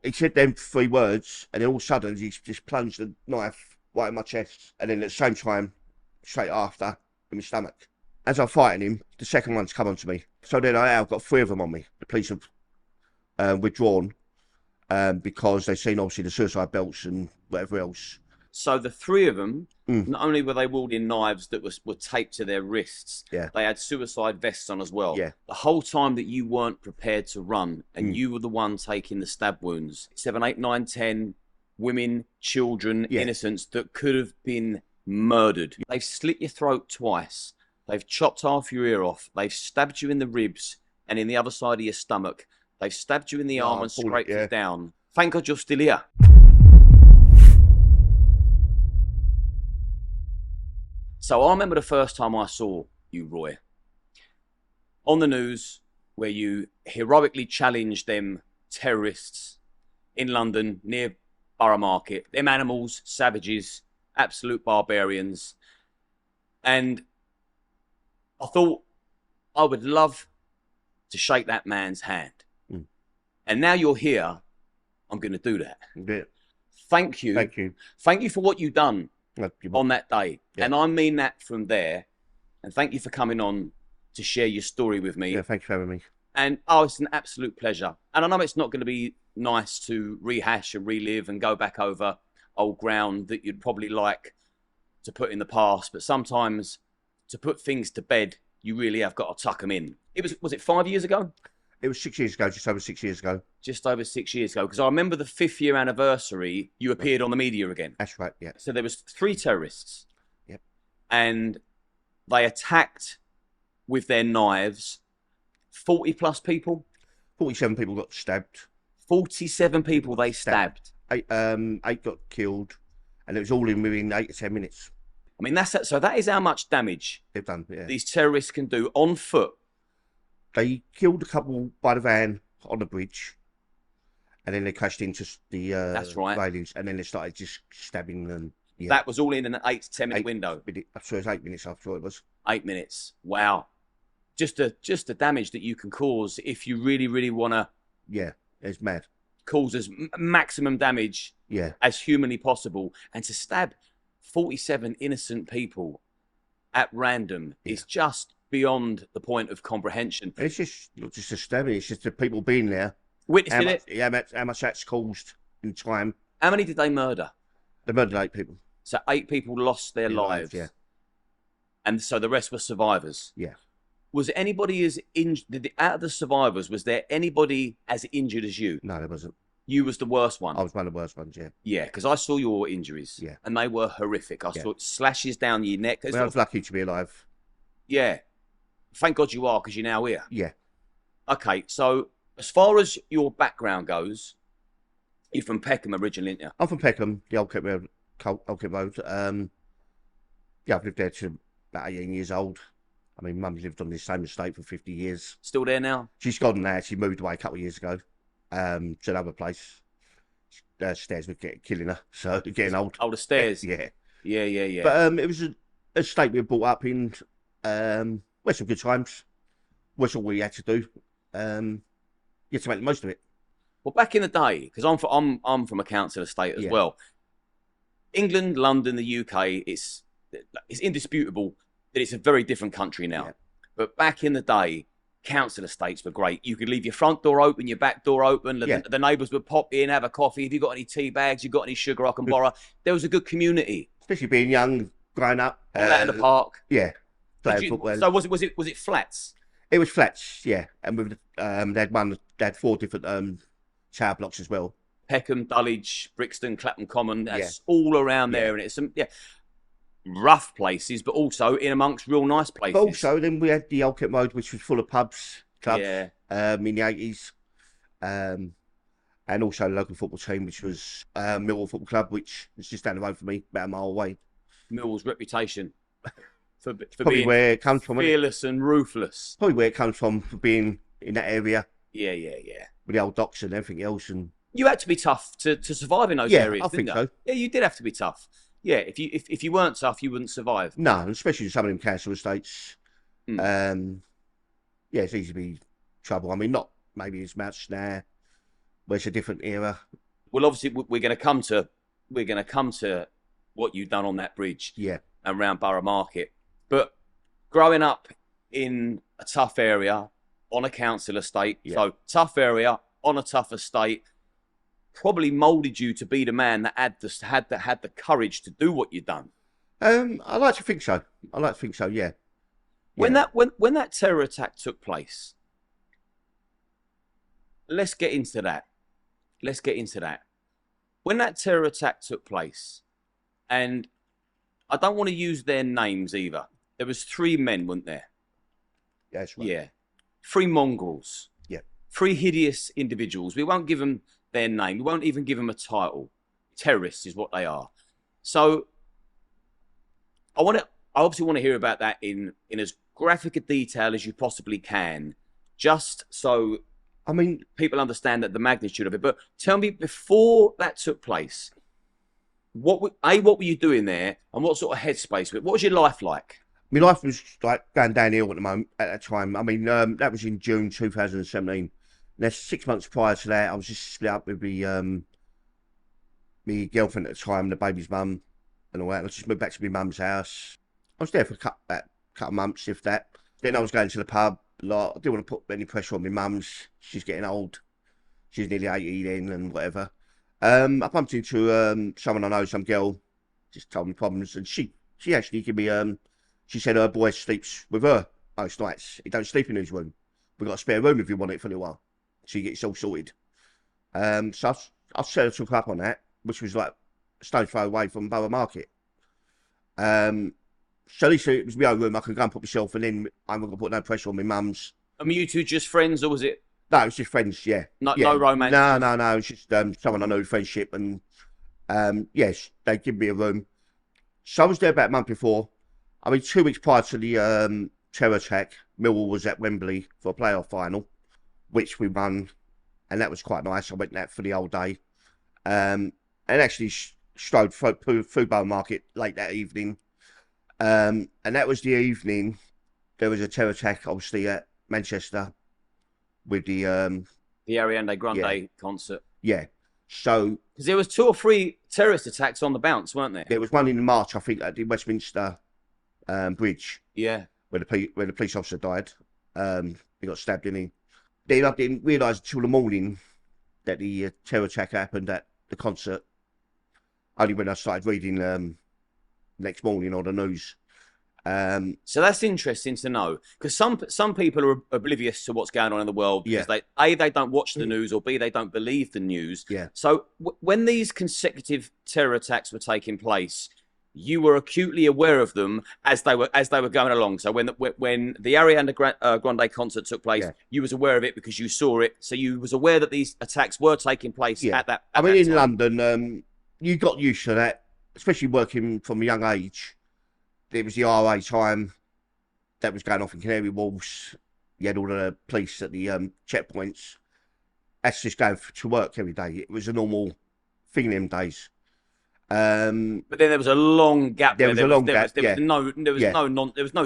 He said them 3 words, and then all of a sudden he just plunged the knife right in my chest, and then at the same time, straight after, in my stomach. As I'm fighting him, the second one's come onto me. So then I've got 3 of them on me. The police have withdrawn because they've seen obviously the suicide belts and whatever else. So the 3 of them, Mm. not only were they wielding knives that were taped to their wrists, Yeah. they had suicide vests on as well. Yeah. The whole time that you weren't prepared to run, and Mm. you were the one taking the stab wounds. 7, 8, 9, 10 women, children, Yeah. innocents that could have been murdered. They've slit your throat twice. They've chopped half your ear off. They've stabbed you in the ribs and in the other side of your stomach. They've stabbed you in the arm and scraped it down. Thank God you're still here. So I remember the first time I saw you, Roy, on the news, where you heroically challenged them terrorists in London near Borough Market. Them animals, savages, absolute barbarians. And I thought I would love to shake that man's hand. Mm. And now you're here, I'm going to do that. Yeah. Thank you. Thank you. Thank you for what you've done on that day. Yeah. And I mean that from there. And thank you for coming on to share your story with me. Yeah, thank you for having me. And oh, it's an absolute pleasure. And I know it's not going to be nice to rehash and relive and go back over old ground that you'd probably like to put in the past. But sometimes to put things to bed, you really have got to tuck them in. Was it 5 years ago? It was 6 years ago, just over 6 years ago. Just over 6 years ago. Because I remember the 5th year anniversary, you appeared on the media again. That's right, yeah. So there was 3 terrorists. Yep. And they attacked with their knives 40 plus people. 47 people got stabbed. 47 people they stabbed. 8 got killed, and it was all in within 8 to 10 minutes. I mean, so that is how much damage They've done, yeah. these terrorists can do on foot. They killed a couple by the van on the bridge, and then they crashed into the That's right. railings, and then they started just stabbing them. Yeah. That was all in an 8 to 10 minute window. I'm sure it was 8 minutes, I thought it was. 8 minutes. Wow. Just the damage that you can cause if you really, really want to. Yeah, it's mad. Cause as maximum damage as humanly possible. And to stab 47 innocent people at random is just beyond the point of comprehension. It's just not just a stabbing, it's just the people being there. Witnessing it? Yeah, how much that's caused in time. How many did they murder? They murdered 8 people. So 8 people lost their lives. Yeah. And so the rest were survivors. Yeah. Was anybody as injured? Out of the survivors, was there anybody as injured as you? No, there wasn't. You was the worst one. I was one of the worst ones, yeah. Yeah, because I saw your injuries. Yeah. And they were horrific. I saw slashes down your neck. Well, I was lucky to be alive. Yeah. Thank God you are, because you're now here. Yeah. Okay, so as far as your background goes, you're from Peckham originally, aren't you? I'm from Peckham, the Old Kent Road. Yeah, I've lived there to about 18 years old. I mean, Mum's lived on this same estate for 50 years. Still there now? She's gone now. She moved away a couple of years ago to another place. Stairs were killing her, so getting old. Oh, the stairs? Yeah. Yeah. But it was a estate we were brought up in. We had some good times. That's all we had to do. You had to make the most of it. Well, back in the day, because I'm from a council estate as well. England, London, the UK, it's indisputable that it's a very different country now. Yeah. But back in the day, council estates were great. You could leave your front door open, your back door open. The neighbours would pop in, have a coffee. If you got any tea bags, you got any sugar, I can borrow. There was a good community. Especially being young, growing up. Out in the park. Yeah. So was it flats? It was flats, yeah. And with they had 4 different tower blocks as well. Peckham, Dulwich, Brixton, Clapham Common. That's all around there, and it's some rough places, but also in amongst real nice places. But also, then we had the Old Kent Road, which was full of pubs, clubs, in the 80s. And also a local football team, which was Millwall Football Club, which was just down the road from me, about a mile away. Millwall's reputation for probably being where it comes from, fearless and ruthless. Probably where it comes from, for being in that area. Yeah. With the old docks and everything else. And you had to be tough to survive in those areas, I think you? so. Yeah, you did have to be tough. Yeah, if you weren't tough, you wouldn't survive. No, especially some of them council estates. It's easy to be trouble. I mean, not maybe as much now where it's a different era. Well, obviously, we're going to come to what you've done on that bridge Yeah, and round Borough Market. But growing up in a tough area on a council estate, yeah. so tough area on a tough estate, probably moulded you to be the man that had the courage to do what you've done. I like to think so. I like to think so. Yeah, When yeah. that terror attack took place, let's get into that. Let's get into that. When that terror attack took place, and I don't want to use their names either. There was 3 men, weren't there? Yeah, that's right. Yeah. 3 mongrels. Yeah. 3 hideous individuals. We won't give them their name. We won't even give them a title. Terrorists is what they are. So I obviously want to hear about that in as graphic a detail as you possibly can, just so I mean, people understand that the magnitude of it. But tell me, before that took place, what were you doing there, and what sort of headspace? What was your life like? my life was like going downhill at the moment at that time. I mean, that was in June 2017. Now, 6 months prior to that, I was just split up with my girlfriend at the time, the baby's mum, and all that. And I just moved back to my mum's house. I was there for about a couple of months, if that. Then I was going to the pub a lot. I didn't want to put any pressure on my mum's. She's getting old. She's nearly 80 then, and whatever. I bumped into someone I know, some girl, just told me problems, and she actually gave me she said her boy sleeps with her most nights. He don't sleep in his room. We've got a spare room if you want it for a little while. So you get it all sorted. So I set her up on that, which was like a stone's throw away from Borough Market. So at least it was my own room. I could go and put myself, and then I'm not going to put no pressure on my mum's. I mean, you two just friends, or was it? No, it was just friends, yeah. No, yeah. no romance. No. It was just someone I know, friendship, and yes, they give me a room. So I was there about a month before. I mean, 2 weeks prior to the terror attack, Millwall was at Wembley for a playoff final, which we won, and that was quite nice. I went there for the whole day, and actually strode through Borough Market late that evening. And that was the evening there was a terror attack, obviously at Manchester, with the Ariana Grande yeah. concert. Yeah. So because there was 2 or 3 terrorist attacks on the bounce, weren't there? there was one in March, I think, at the Westminster Bridge. Yeah. Where the police officer died. He got stabbed in him. Then I didn't realise until the morning that the terror attack happened at the concert. Only when I started reading next morning on the news. So that's interesting to know, because some people are oblivious to what's going on in the world because they don't watch the news, or B, they don't believe the news. Yeah. So when these consecutive terror attacks were taking place, you were acutely aware of them as they were going along. So when the Ariana Grande concert took place, you was aware of it because you saw it. So you was aware that these attacks were taking place at that. I mean, in time. London, you got used to that, especially working from a young age. It was the RA time that was going off in Canary Wharf. You had all the police at the checkpoints. That's just going to work every day. It was a normal thing in them days. But then there was a long gap. There was no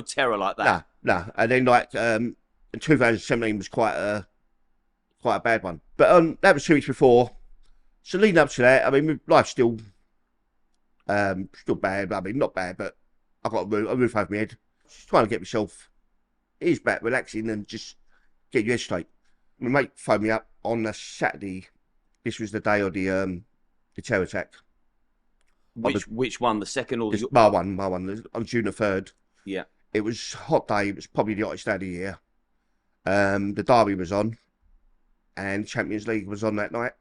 terror like that. No. And then like 2017 was quite a bad one. But that was 2 weeks before. So leading up to that, I mean, life's still bad. I mean, not bad, but I've got a roof over my head. Just trying to get myself ease back, relaxing, and just get your head straight. My mate phoned me up on a Saturday. This was the day of the terror attack. Which one? The second or the... My one. On June the 3rd. Yeah. It was a hot day. It was probably the hottest day of the year. The derby was on, and Champions League was on that night.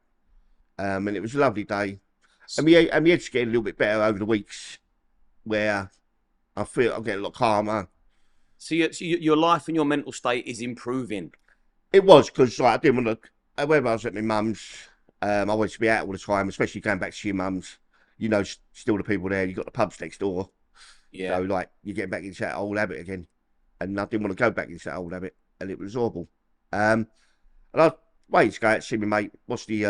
And it was a lovely day. And my head's getting a little bit better over the weeks, where I feel I'm getting a lot calmer. So your life and your mental state is improving. It was, because like, I didn't want to. Whenever I was at my mum's, I wanted to be out all the time, especially going back to your mum's. You know, still the people there. You got the pubs next door. Yeah. So like, you're getting back into that old habit again, and I didn't want to go back into that old habit, and it was horrible. And I waited to go out to see my mate. What's the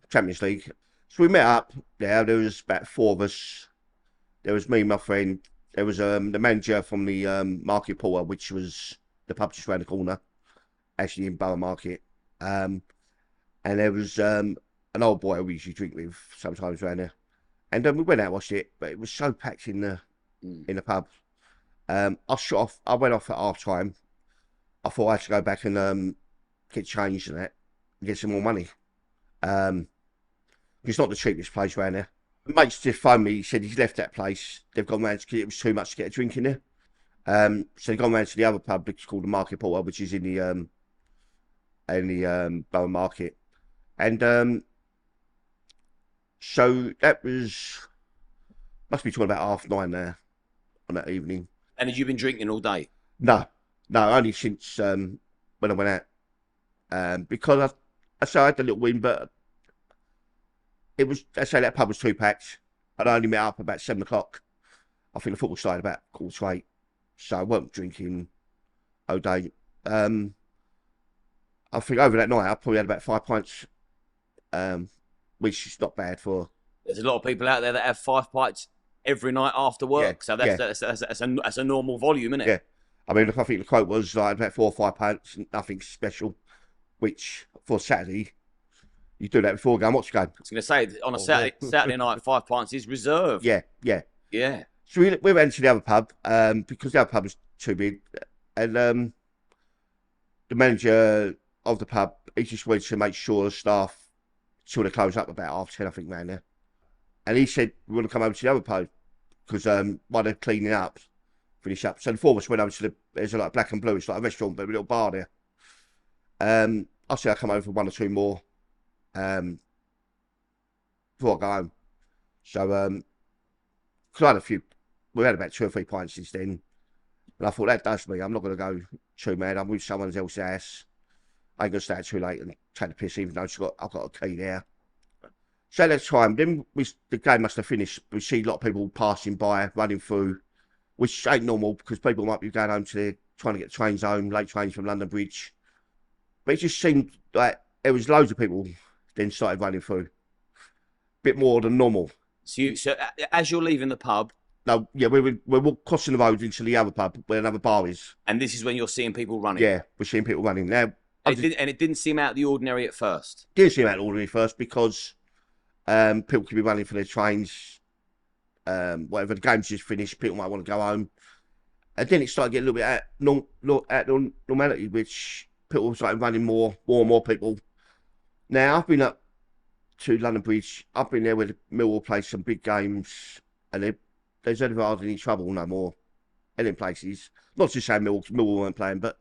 Champions League? So we met up there. There was about 4 of us. There was me, my friend. There was the manager from the Market Porter, which was the pub just around the corner, actually in Borough Market. And and there was an old boy we usually drink with sometimes around there. And we went out and watched it, but it was so packed in the pub. I shut off. I went off at half time. I thought I had to go back and get changed and that, and get some more money. It's not the cheapest place around there. Mate's just phoned me. He said he's left that place. They've gone round because it was too much to get a drink in there. So they've gone round to the other pub, which is called the Market Porter, which is in the Borough Market. And so that must be talking about 9:30 there on that evening. And had you been drinking all day? No, only since when I went out. Because I had a little win, but it was, I say that pub was too packed. I'd only met up about 7 o'clock. I think the football started about 7:45. So I weren't drinking all day. I think over that night I probably had about 5 pints, which is not bad for. There's a lot of people out there that have 5 pints every night after work. So that's a normal volume, isn't it? Yeah. I mean, I think the quote was like about 4 or 5 pints, nothing special, which for Saturday, you do that before going, what's going? I was going to say, on a Saturday night, 5 pints is reserved. Yeah. So we went to the other pub because the other pub was too big. And the manager of the pub, he just wanted to make sure the staff sort of closed up about 10:30, I think, round there. And he said, we want to come over to the other pub because while they're cleaning up, finish up. So the four of us went over to there's like Black and Blue, it's like a restaurant, but a little bar there. I said I'll come over for 1 or 2 more before I go home. So, because I had we had about 2 or 3 pints since then. And I thought, that does me. I'm not going to go too mad. I'm with someone else's house. I ain't going to stay out too late and take the piss, even though I've got a key there. So at that time, then the game must have finished. We see a lot of people passing by, running through, which ain't normal because people might be going home trying to get trains home, late trains from London Bridge. But it just seemed like there was loads of people then started running through. Bit more than normal. So as you're leaving the pub. No, yeah, we're crossing the road into the other pub where another bar is. And this is when you're seeing people running? Yeah, we're seeing people running. Now, it didn't seem out of the ordinary at first? Didn't seem out of the ordinary first because people could be running for their trains. Whatever, the game's just finished, people might want to go home. And then it started getting a little bit out of normality, which people started running more and more people. Now, I've been up to London Bridge. I've been there where Millwall plays some big games, and there's never hardly any trouble no more in them places. Not to say Millwall weren't playing, but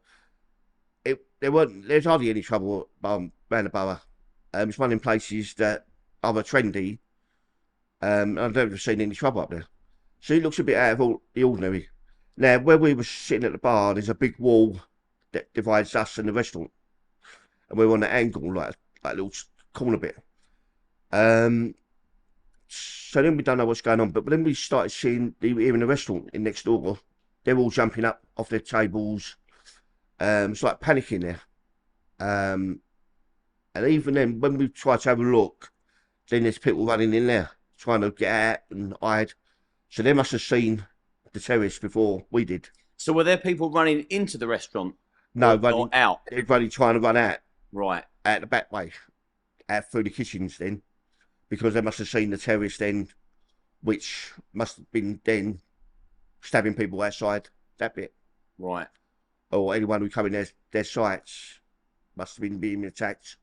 there's hardly any trouble around the borough. It's one of them places that are trendy, and I've never seen any trouble up there. So it looks a bit out of the ordinary. Now, where we were sitting at the bar, there's a big wall that divides us and the restaurant, and we're on an angle, like a little corner bit. So then we don't know what's going on, but then we started seeing here in the restaurant in next door, they're all jumping up off their tables. It's like panicking there. And even then, when we tried to have a look, then there's people running in there trying to get out and hide. So they must have seen the terrace before we did. So were there people running into the restaurant? No, or out? Everybody trying to run out. Right. Out the back way, out through the kitchens then, because they must have seen the terrace then, which must have been then stabbing people outside that bit. Right. Or anyone who come in their sites must have been being attacked.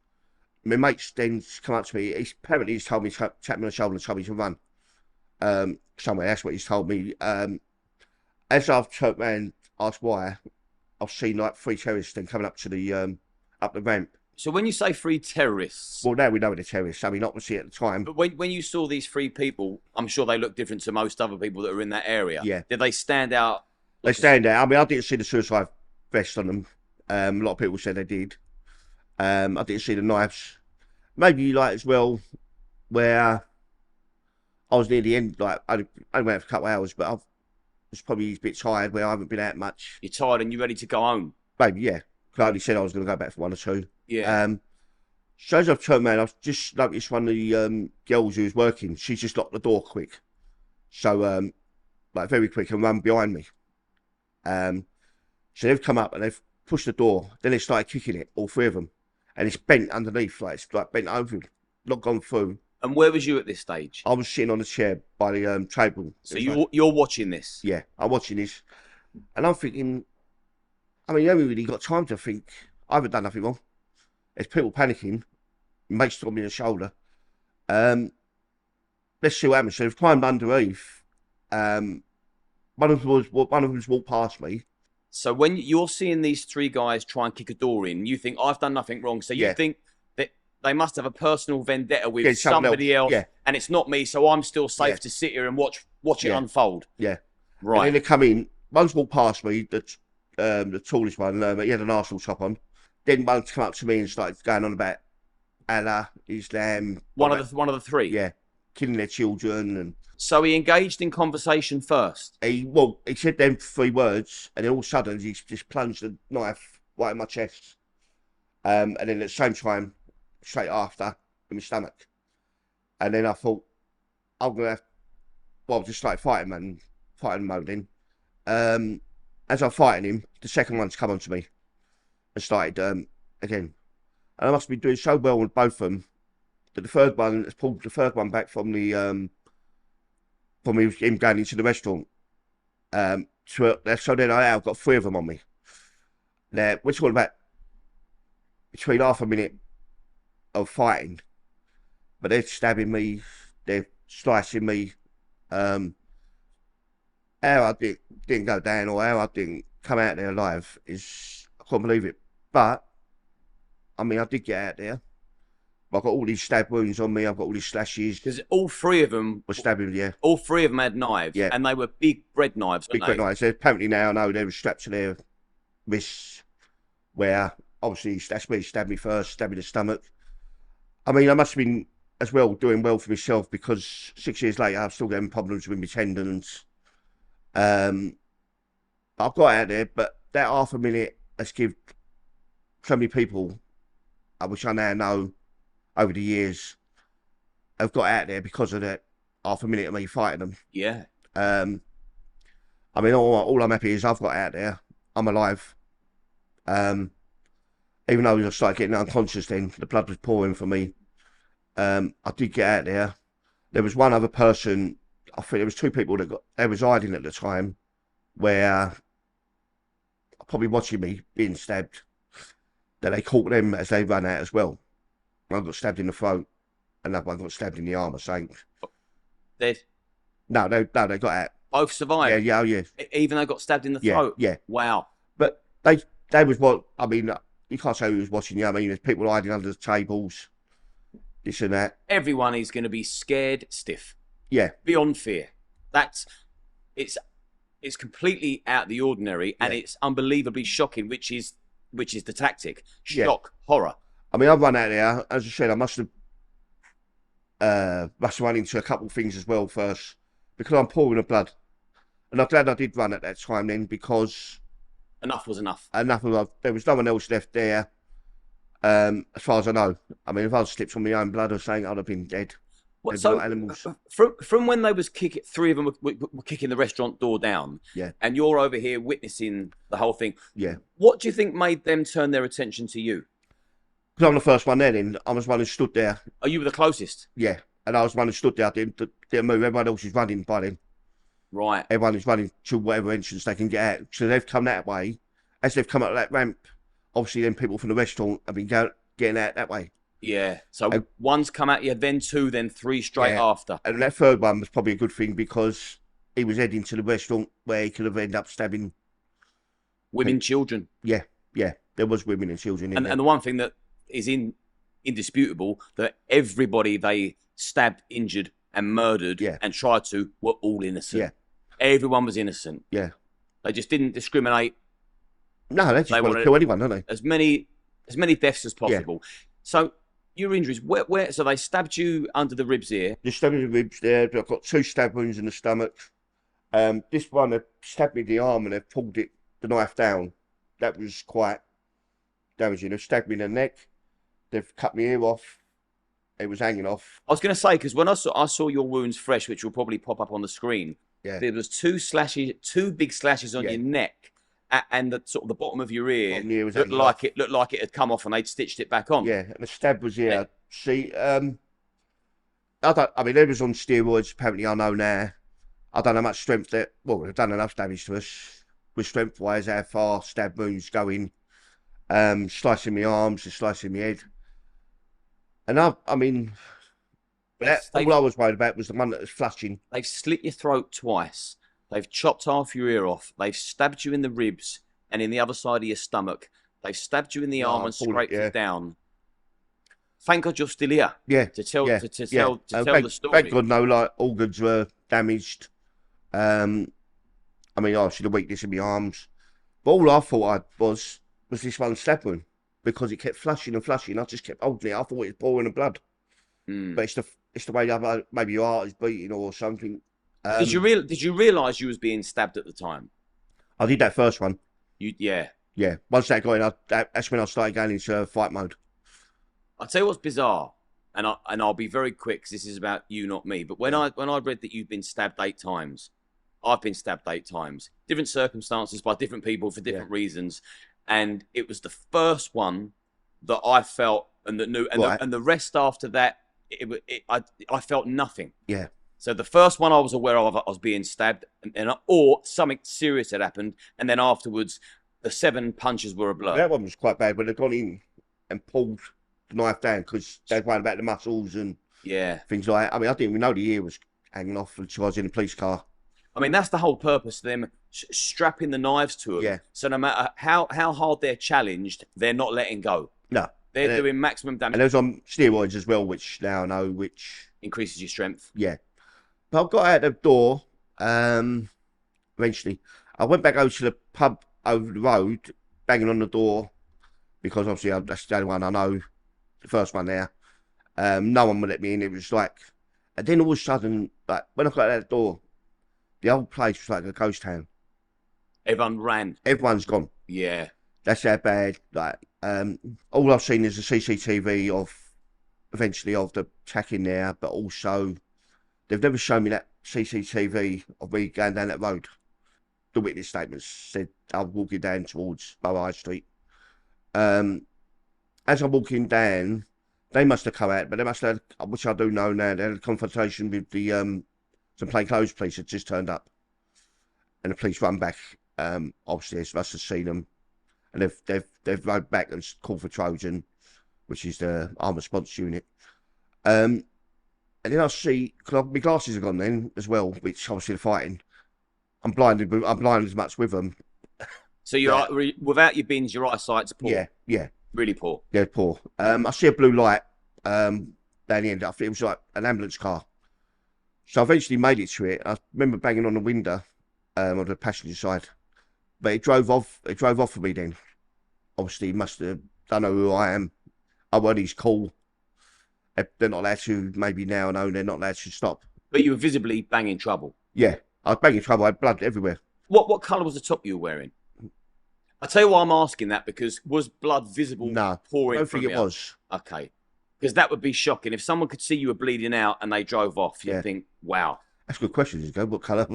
My mate's then come up to me. He's told me, tapped me on the shoulder and told me to run somewhere. That's what he's told me. As I've turned around, asked why, I've seen like 3 terrorists then coming up to up the ramp. So when you say 3 terrorists... Well, now we know they're terrorists. I mean, obviously at the time... But when you saw these 3 people, I'm sure they look different to most other people that are in that area. Yeah. Did they stand out? They stand out. I mean, I didn't see the suicide vest on them. A lot of people said they did. I didn't see the knives. Maybe, like, as well, where I was near the end, like, I only went out for a couple of hours, but I was probably a bit tired where I haven't been out much. You're tired and you're ready to go home? Maybe, yeah. I only said I was going to go back for 1 or 2. Yeah. So as I've turned around, I've just noticed one of the girls who was working. She's just locked the door quick. So, like very quick and run behind me. So they've come up and they've pushed the door. Then they started kicking it, all 3 of them. and it's bent underneath, like it's like bent over, not gone through. And where was you at this stage? I was sitting on the chair by the table. So you're watching this? Yeah, I'm watching this, and I'm thinking, I mean, you haven't really got time to think. I haven't done nothing wrong. There's people panicking. Mates on me in the shoulder. Let's see what happens. So they've climbed underneath. One of them's walked past me. So when you're seeing these three guys try and kick a door in, you think I've done nothing wrong. So you think that they must have a personal vendetta with somebody else, and it's not me. So I'm still safe to sit here and watch it unfold. Yeah, right. And then they come in. One's walked past me. The tallest one. He had an Arsenal top on. Then one's come up to me and started going on about Allah, Islam. One of the three. Yeah, killing their children. And so he engaged in conversation first. He said them 3 words, and then all of a sudden he just plunged the knife right in my chest, and then at the same time, straight after, in my stomach. And then I thought, I'm gonna have. Well, I just started fighting mode then. As I'm fighting him, the second one's come onto me and started again. And I must be doing so well with both of them that the third one has pulled the third one back from the from him going into the restaurant. So then I've got 3 of them on me. Now we're talking about between half a minute of fighting, but they're stabbing me, they're slicing me. How I didn't go down or how I didn't come out there alive is, I can't believe it. But I mean, I did get out there. I've got all these stab wounds on me. I've got all these slashes. Because all 3 of them were stabbing, yeah. All 3 of them had knives, and they were big bread knives. Big bread knives. Apparently now I know they were strapped to their wrists, where obviously that's where he stabbed me first, stabbed me in the stomach. I mean, I must have been as well doing well for myself, because 6 years later I'm still getting problems with my tendons. I've got out there, but that half a minute has given so many people, which I now know over the years, have got out there because of that half a minute of me fighting them. Yeah. I mean, all I'm happy is I've got out there. I'm alive. Even though I started getting unconscious then, the blood was pouring for me. I did get out there. There was one other person, I think there was 2 people they was hiding at the time, where probably watching me being stabbed, that they caught them as they ran out as well. One got stabbed in the throat, another one got stabbed in the arm, I think. Dead? No, they got out. Both survived? Yeah, yeah. Even though got stabbed in the throat? Yeah. Wow. But they was what, I mean, you can't say who was watching you. I mean, there's people hiding under the tables, this and that. Everyone is going to be scared stiff. Yeah. Beyond fear. It's completely out of the ordinary, and it's unbelievably shocking, which is the tactic. Shock, horror. I mean, I've run out there, as I said, I must have run into a couple of things as well first, because I'm pouring the blood. And I'm glad I did run at that time then, because enough was enough. There was no one else left there, as far as I know. I mean, if I'd slipped on my own blood or something, I'd have been dead. So animals. From when they was kicking, 3 of them were kicking the restaurant door down, and you're over here witnessing the whole thing. Yeah. What do you think made them turn their attention to you? Because I'm the first one there, then. I was one who stood there. Oh, you were the closest? Yeah. And I was one who stood there, didn't move. Everyone else is running by then. Right. Everyone is running to whatever entrance they can get out. So they've come that way. As they've come up that ramp, obviously then people from the restaurant have been getting out that way. Yeah. So one's come at you, then 2, then 3 straight after. And that third one was probably a good thing, because he was heading to the restaurant where he could have ended up stabbing women, children. Yeah. There was women and children in there. And the one thing that is indisputable, that everybody they stabbed, injured and murdered and tried to were all innocent. Yeah. Everyone was innocent. Yeah. They just didn't discriminate. No, they just want to kill anyone, don't they? As many deaths as possible. Yeah. So your injuries, where? So they stabbed you under the ribs here. They stabbed me in the ribs there. I've got 2 stab wounds in the stomach. This one, they stabbed me in the arm and they pulled the knife down. That was quite damaging. They stabbed me in the neck. They've cut my ear off. It was hanging off. I was going to say, because when I saw your wounds fresh, which will probably pop up on the screen, there was 2 big slashes on your neck, and the sort of the bottom of your ear Bottom of the ear was looked hanging like off. it had come off, and they'd stitched it back on. Yeah, and the stab was Yeah. here. See, I mean, they was on steroids. Apparently, I know now. I don't know how much strength that. Well, they've done enough damage to us with strength wise. How far stab wounds going, slicing my arms and slicing my head. And I mean, all I was worried about was the one that was flushing. They've slit your throat twice. They've chopped half your ear off. They've stabbed you in the ribs and in the other side of your stomach. They've stabbed you in the arm and scraped it down. Thank God you're still here. Yeah. To tell yeah, to tell the story. Thank God no like organs were damaged. I mean, obviously the weakness in my arms. But all I thought was this one stab wound because it kept flushing and flushing. I just kept holding it. I thought it was pouring the blood. But it's the way maybe your heart is beating or something. Did you realise you was being stabbed at the time? I did that first one. Yeah. Once that got in, that's when I started going into fight mode. I'll tell you what's bizarre, and I'll be very quick because this is about you, not me. But when I read that you've been stabbed 8 times, I've been stabbed 8 times, different circumstances by different people for different reasons, and it was the first one that I felt and that knew, and the rest after that, I felt nothing. Yeah. So the first one I was aware of, I was being stabbed, or something serious had happened, and then afterwards, the 7 punches were a blur. That one was quite bad when they'd gone in and pulled the knife down because they'd worried about the muscles and things like that. I mean, I didn't even know the ear was hanging off until I was in the police car. I mean, that's the whole purpose of them strapping the knives to them. Yeah. So no matter how hard they're challenged, they're not letting go. No. They're doing maximum damage. And it was on steroids as well, which now I know, which increases your strength. Yeah. But I got out the door, eventually. I went back over to the pub over the road, banging on the door, because obviously that's the only one I know, the first one there. No one would let me in. It was like, and then all of a sudden, like when I got out the door, the whole place was like a ghost town. Everyone ran. Everyone's gone. Yeah. That's how bad. Like, all I've seen is a CCTV of eventually of the attack in there, but also they've never shown me that CCTV of me going down that road. The witness statements said I was walking down towards Bow High Street. As I'm walking down, they must have come out, but they must have, which I do know now, they had a confrontation with the some plainclothes police had just turned up, and the police run back. Obviously, they must have seen them, and they've rode back and called for Trojan, which is the armed response unit. And then I see, because my glasses are gone then as well, which obviously they're fighting. I'm blinded as much with them. So you're without your bins, your eyesight's poor. Yeah. Really poor. Yeah, poor. I see a blue light down the end. I think it was like an ambulance car. So I eventually made it to it. I remember banging on the window on the passenger side, but it drove off. It drove off for me then. Obviously, must have don't know who I am. I weren't his call. They're not allowed to. Maybe now I know they're not allowed to stop. But you were visibly banging trouble. Yeah, I was banging trouble. I had blood everywhere. What colour was the top you were wearing? I tell you why I'm asking that, because was blood visible? No, pouring I don't think it was. Okay, because that would be shocking if someone could see you were bleeding out and they drove off. You'd think, wow. That's a good question. What colour?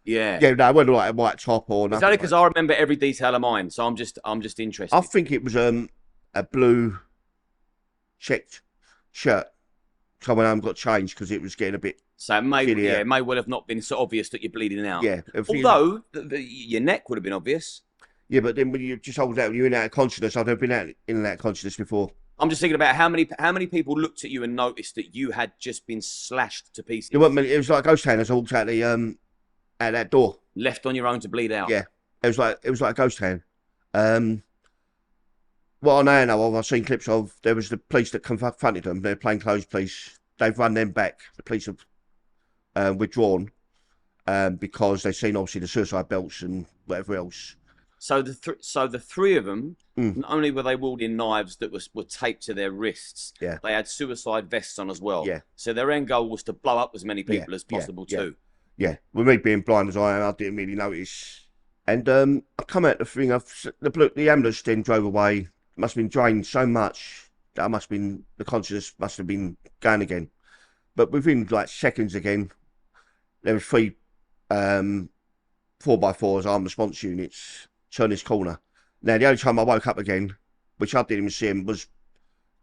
Yeah. Yeah, no, it wasn't like a white top or nothing. It's only because I remember every detail of mine, so I'm just interested. I think it was a blue checked shirt. So I went home, got changed because it was getting a bit. So it may well have not been so obvious that you're bleeding out. Yeah. Although your neck would have been obvious. Yeah, but then when you just hold out, when you're in and out of consciousness, I've never been in and out of consciousness before. I'm just thinking about how many people looked at you and noticed that you had just been slashed to pieces. It was like a ghost town as I walked out out that door. Left on your own to bleed out. Yeah, it was like a ghost town. What I know of, I've seen clips of. There was the police that confronted them. They're plainclothes police. They've run them back. The police have withdrawn because they've seen obviously the suicide belts and whatever else. So the 3 of them, not only were they wielding knives that were taped to their wrists, they had suicide vests on as well. Yeah. So their end goal was to blow up as many people as possible too. Yeah. With me being blind as I am, I didn't really notice. And I come out the thing. The ambulance then drove away. Must have been drained so much that the consciousness must have been going again. But within like seconds again, there was 3 4x4s armed response units turn this corner. Now, the only time I woke up again, which I didn't even see him, was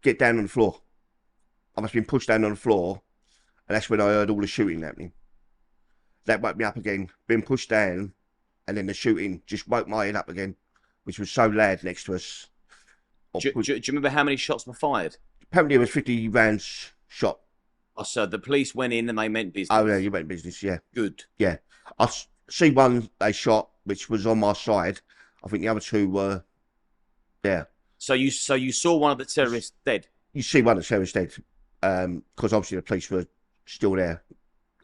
get down on the floor. I must have been pushed down on the floor, and that's when I heard all the shooting happening. That woke me up again, being pushed down, and then the shooting just woke my head up again, which was so loud next to us. Do you remember how many shots were fired? Apparently, it was 50 rounds shot. Oh, so the police went in and they meant business. Oh, yeah, you went business, yeah. Good. Yeah. I see one they shot, which was on my side. I think the other two were there. So you saw one of the terrorists dead? You see one of the terrorists dead, because obviously the police were still there.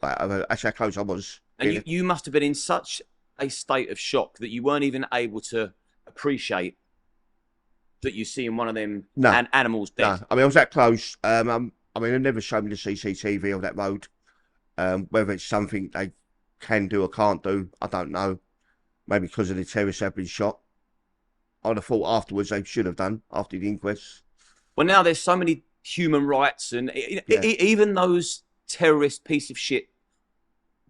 Like, that's how close I was. And you must have been in such a state of shock that you weren't even able to appreciate that you seeing one of them animals dead. No, I mean, I was that close. I mean, they never showed me the CCTV of that road. Whether it's something they can do or can't do, I don't know. Maybe because of the terrorists have been shot. I'd have thought afterwards they should have done, after the inquest. Well, now there's so many human rights, and even those terrorist piece of shit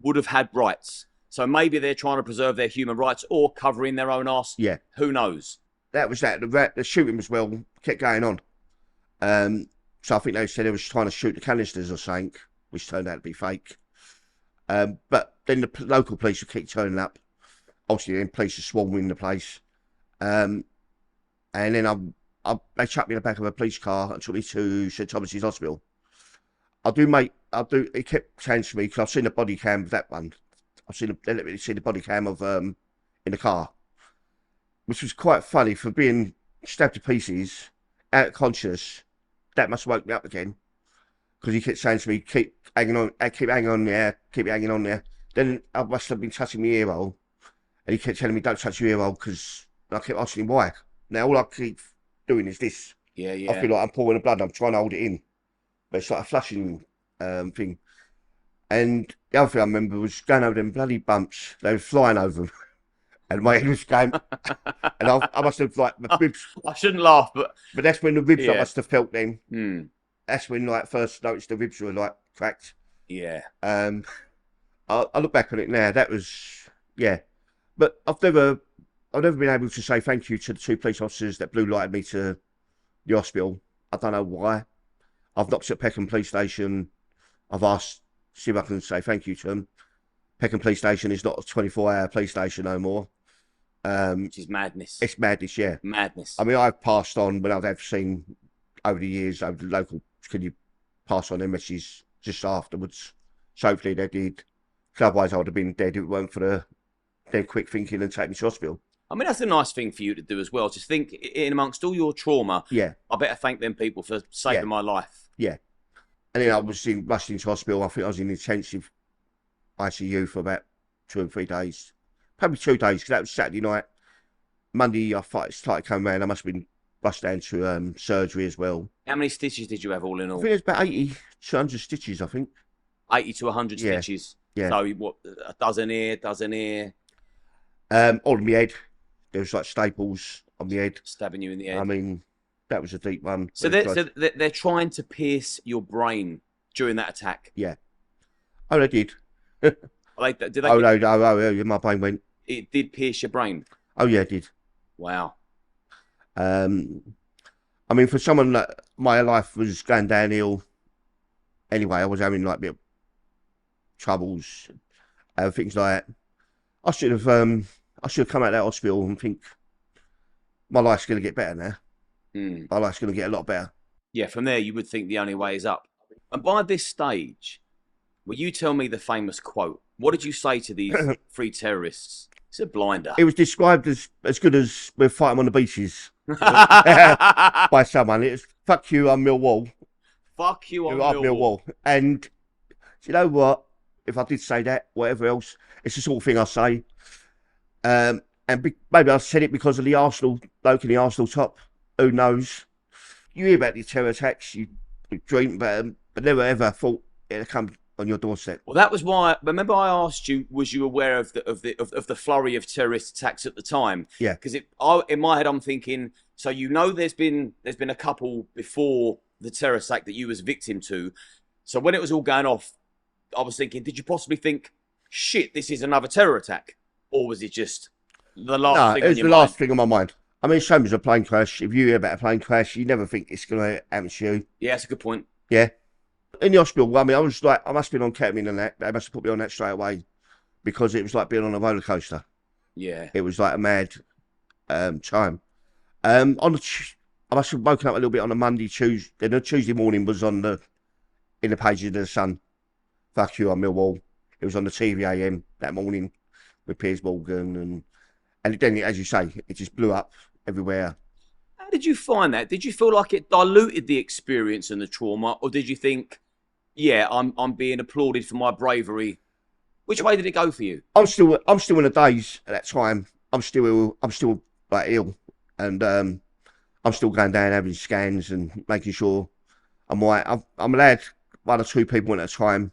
would have had rights. So maybe they're trying to preserve their human rights or covering their own arse. Yeah. Who knows? That was that. The shooting as well kept going on. So I think they said they was trying to shoot the canisters or something, which turned out to be fake. But then the local police would keep turning up. Obviously, then police are swarming the place. And then they chucked me in the back of a police car and took me to St Thomas's Hospital. He kept saying to me, because I've seen the body cam of that one. They let me see the body cam of in the car, which was quite funny for being stabbed to pieces, out of conscious. That must have woke me up again, because he kept saying to me, keep hanging on there, keep hanging on there. Then I must have been touching my ear hole, and he kept telling me, don't touch your ear hole, because I kept asking him why. Now all I keep doing is this. Yeah. I feel like I'm pouring the blood, I'm trying to hold it in, but it's like a flushing thing. And the other thing I remember was going over them bloody bumps. They were flying over them. And my head was going, and I must have, like, the ribs. I shouldn't laugh, but that's when the ribs I must have felt then. Mm. That's when, like, first noticed the ribs were, like, cracked. Yeah. I look back on it now, that was, yeah. But I've never been able to say thank you to the two police officers that blue lighted me to the hospital. I don't know why. I've knocked at Peckham Police Station. I've asked, see if I can say thank you to them. Peckham Police Station is not a 24-hour police station no more. Which is madness. It's madness, yeah. Madness. I mean, I've passed on when I've seen over the years, over the local, can you pass on their messages just afterwards? So hopefully they did. Because otherwise I would have been dead if it weren't for their quick thinking and taking me to hospital. I mean, that's a nice thing for you to do as well. To think, in amongst all your trauma, I better thank them people for saving my life. Yeah. And then I was rushed into hospital. I think I was in intensive ICU for about 2 or 3 days. Probably 2 days, because that was Saturday night. Monday, I started coming around. I must have been rushed down to surgery as well. How many stitches did you have all in all? I think it was about 80 to 100 stitches, I think. 80 to 100 stitches? Yeah. So, what, a dozen here, dozen here? All in my head. There was like staples on my head. Stabbing you in the head. I mean, that was a deep one. So they're trying to pierce your brain during that attack? Yeah. Oh, they did. Did they? Oh, my brain went. It did pierce your brain? Oh, yeah, it did. Wow. I mean, for someone that my life was going downhill anyway, I was having like a bit of troubles, things like that. I should have come out of that hospital and think my life's going to get better now. My life's going to get a lot better. Yeah, from there you would think the only way is up. And by this stage, will you tell me the famous quote? What did you say to these 3 terrorists? It's a blinder. It was described as good as we're fighting on the beaches by someone. It's fuck you, I'm Millwall. Fuck you, I'm Millwall. And do you know what? If I did say that, whatever else, it's the sort of thing I say. And maybe I said it because of the Arsenal bloke in the Arsenal top. Who knows? You hear about these terror attacks, you dream about them, but never ever thought it'd come on your doorstep. Well, that was why. Remember, I asked you, was you aware of the flurry of terrorist attacks at the time? Yeah. Because in my head, I'm thinking, so there's been a couple before the terror attack that you was victim to. So when it was all going off, I was thinking, did you possibly think, shit, this is another terror attack, or was it just the last No, thing it on was your the mind. last thing on my mind. I mean, same as a plane crash. If you hear about a plane crash, you never think it's going to happen to you. Yeah, that's a good point. Yeah. In the hospital, I mean, I was like, I must have been on ketamine and that. They must have put me on that straight away because it was like being on a roller coaster. Yeah. It was like a mad time. On the, I must have woken up a little bit on a Monday, Tuesday. Then the Tuesday morning was on in the pages of the Sun. Fuck you on Millwall. It was on the TV AM that morning with Piers Morgan and then, as you say, it just blew up everywhere. How did you find that? Did you feel like it diluted the experience and the trauma, or did you think, yeah, I'm being applauded for my bravery? Which way did it go for you? I'm still in the days at that time. I'm still like ill, and I'm still going down having scans and making sure I'm right. I'm allowed 1 or 2 people at a time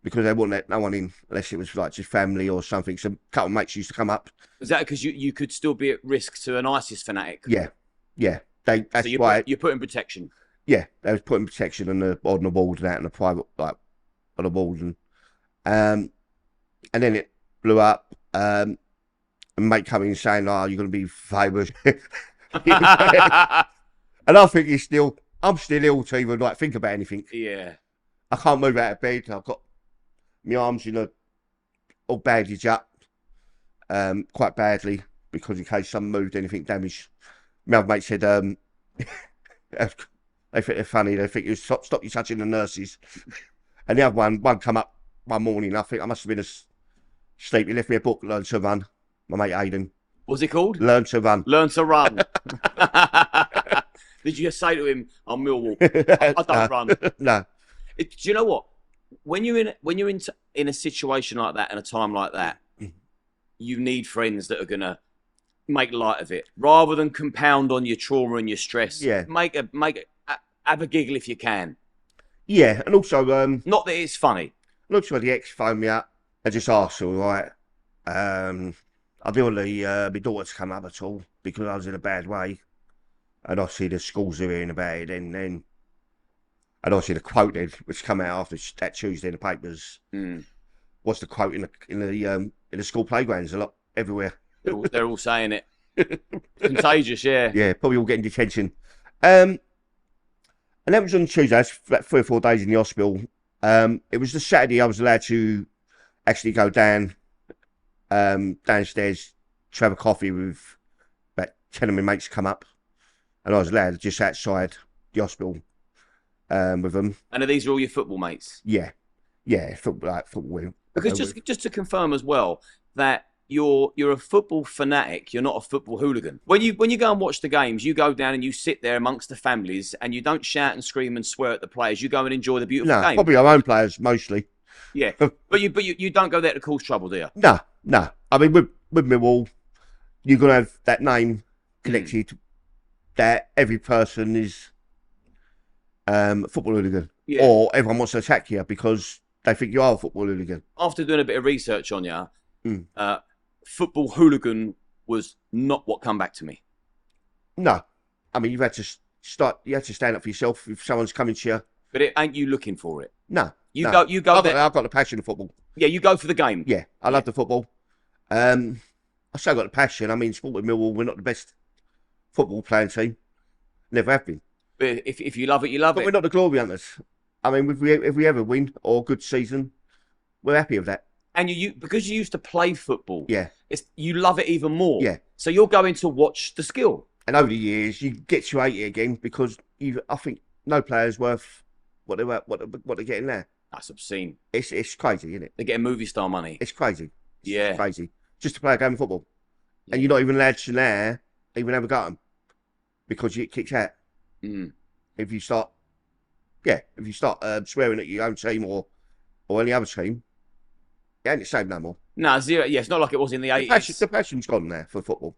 because they wouldn't let no one in unless it was like just family or something. So a couple of mates used to come up. Was that because you could still be at risk to an ISIS fanatic? Yeah. That's so why. You're putting protection. Yeah, they was putting protection on the ward and that, and the private like on the walls and then it blew up. And mate coming in saying, "Oh, you're going to be famous," and I think I'm still ill to even like think about anything. Yeah. I can't move out of bed. I've got my arms all bandaged up, quite badly because in case someone moved anything damaged. My other mate said, they think they're funny. They think you stop you touching the nurses. And the other one come up one morning. I think I must have been asleep. He left me a book, Learn to Run. My mate Aidan. What's it called? Learn to Run. Learn to Run. Did you say to him, "I'm Millwall. I don't run"? No. Do you know what? When you're in a situation like that and a time like that, you need friends that are gonna make light of it rather than compound on your trauma and your stress. Yeah. Have a giggle if you can. Yeah, and also Not that it's funny. looks like the ex phoned me up and just asked, all right, I didn't want my daughter to come up at all because I was in a bad way. And obviously the schools are hearing about it and obviously the quote then, which come out after that Tuesday in the papers, was the quote in the school playgrounds a lot everywhere. They're all saying it. Contagious, yeah. Yeah, probably all getting detention. And that was on Tuesday. That's like 3 or 4 days in the hospital. It was the Saturday I was allowed to actually go downstairs to have a coffee with about 10 of my mates come up. And I was allowed just outside the hospital with them. And these are all your football mates? Yeah, football. Because just to confirm as well that you're a football fanatic, you're not a football hooligan. When you go and watch the games, you go down and you sit there amongst the families and you don't shout and scream and swear at the players. You go and enjoy the beautiful game. Probably our own players mostly. Yeah, but you don't go there to cause trouble, do you? No. I mean, with Millwall, you're gonna have that name connected. That every person is a football hooligan, or everyone wants to attack you because they think you are a football hooligan. After doing a bit of research on you, football hooligan was not what come back to me. No, I mean you had to stand up for yourself if someone's coming to you. But it ain't you looking for it. No, you go there. I've got the passion of football. Yeah, you go for the game. Yeah, I love the football. I still got the passion. I mean, sport with Millwall, we're not the best football playing team. Never have been. But if you love it, you love but it. We're not the glory hunters. I mean, if we ever win or good season, we're happy with that. And because you used to play football, you love it even more. Yeah. So you're going to watch the skill. And over the years, you get to hate it again because I think no player's worth what they're getting there. That's obscene. It's crazy, isn't it? They're getting movie star money. It's crazy. Yeah. It's crazy. Just to play a game of football. Yeah. And you're not even allowed to there even have a go at them because you get kicked out. If you start swearing at your own team or any other team, it ain't the same no more. No, zero. Yeah, it's not like it was in the 80s. The passion's gone there for football.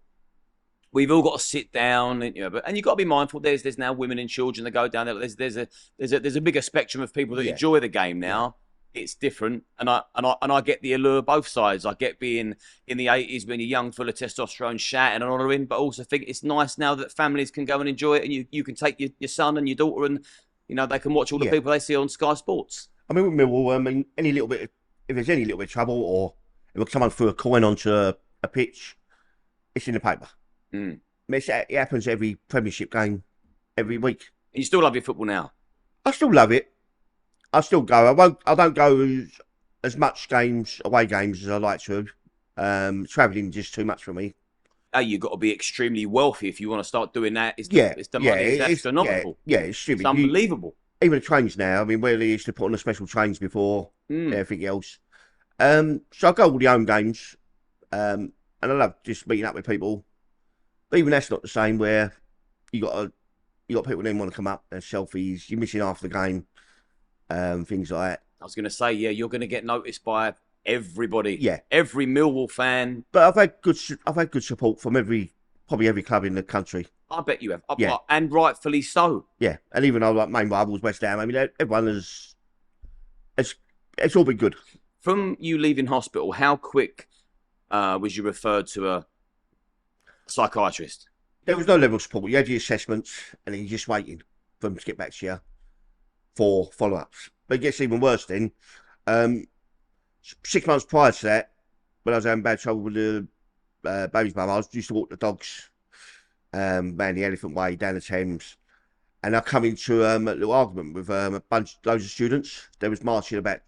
We've all got to sit down, and you've got to be mindful. There's now women and children that go down there. There's a bigger spectrum of people that enjoy the game now. It's different, and I get the allure both sides. I get being in the 80s when you're young, full of testosterone, shouting and honouring, but also think it's nice now that families can go and enjoy it, and you can take your son and your daughter, and they can watch all the people they see on Sky Sports. I mean, with Millwall, if there's any little bit of trouble, or if someone threw a coin onto a pitch, it's in the paper. Mm. It happens every Premiership game, every week. You still love your football now? I still love it. I still go. I don't go as much away games as I like to. Travelling is just too much for me. Hey, you've got to be extremely wealthy if you want to start doing that. It's the Yeah, money is astronomical. It's stupid. It's unbelievable. Even the trains now. I mean, where they used to put on the special trains before everything else. So I go all the home games, and I love just meeting up with people. But even that's not the same. Where you got people then want to come up and selfies. You're missing half the game, things like that. I was going to say, yeah, you're going to get noticed by everybody. Yeah, every Millwall fan. But I've had good support from probably every club in the country. I bet you have. Yeah, and rightfully so. Yeah, and even though like main rivals West Ham, I mean everyone it's all been good. From you leaving hospital, how quick was you referred to a psychiatrist? There was no level of support. You had your assessments, and then you're just waiting for them to get back to you for follow-ups. But it gets even worse then. 6 months prior to that, when I was having bad trouble with the baby's mum, I used to walk the dogs around the Elephant Way, down the Thames. And I come into a little argument with loads of students. They was marching about